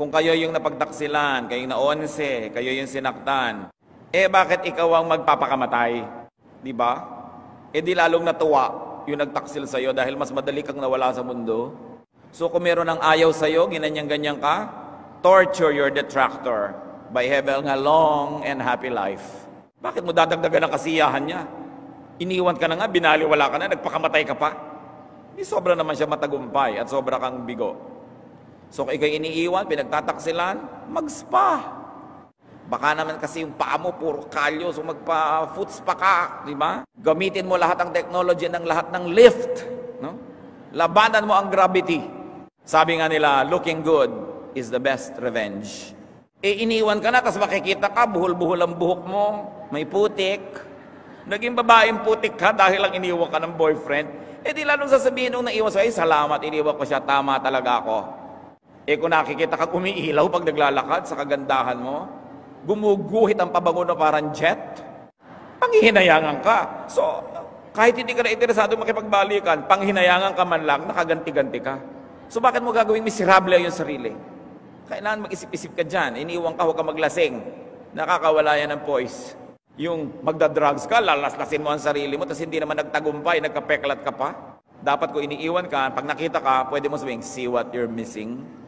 Kung kayo yung napagtaksilan, kayo yung na-11, kayo yung sinaktan, bakit ikaw ang magpapakamatay? Di ba? Di lalong natuwa yung nagtaksil sa'yo dahil mas madali kang nawala sa mundo. So kung meron ng ayaw sa'yo, ginanyang-ganyan ka, torture your detractor by having a long and happy life. Bakit mo dadagdagan ang kasiyahan niya? Iniwan ka na nga, binaliwala ka na, nagpakamatay ka pa. Sobra naman siya matagumpay at sobra kang bigo. So kung ikaw'y iniiwan, pinagtataksilan, mag-spa. Baka naman kasi yung paa mo, puro kalyo, so magpa-foot spa ka, di ba? Gamitin mo lahat ng technology ng lahat ng lift. No? Labanan mo ang gravity. Sabi nga nila, looking good is the best revenge. Iniwan ka na, tapos makikita ka, buhol-buhol ang buhok mo, may putik. Naging babaeng putik ka dahil lang iniwan ka ng boyfriend. Di lalong sasabihin nung naiwan sa'yo, salamat, iniwan ko siya, tama talaga ako. Kung nakikita kang umiilaw pag naglalakad sa kagandahan mo, gumuguhit ang pabango na parang jet, panghihinayangan ka. So, kahit hindi ka na interesado makipagbalikan, panghihinayangan ka man lang, nakaganti-ganti ka. So, bakit mo gagawing miserable yung sarili? Kailangan mag-isip-isip ka dyan. Iniwan ka, huwag ka maglasing. Nakakawala yan ng poise. Yung magda-drugs ka, lalaslasin mo ang sarili mo, tapos hindi naman nagtagumpay, nagkapeklat ka pa. Dapat ko iniiwan ka, pag nakita ka, pwede mo sabihin, see what you're missing.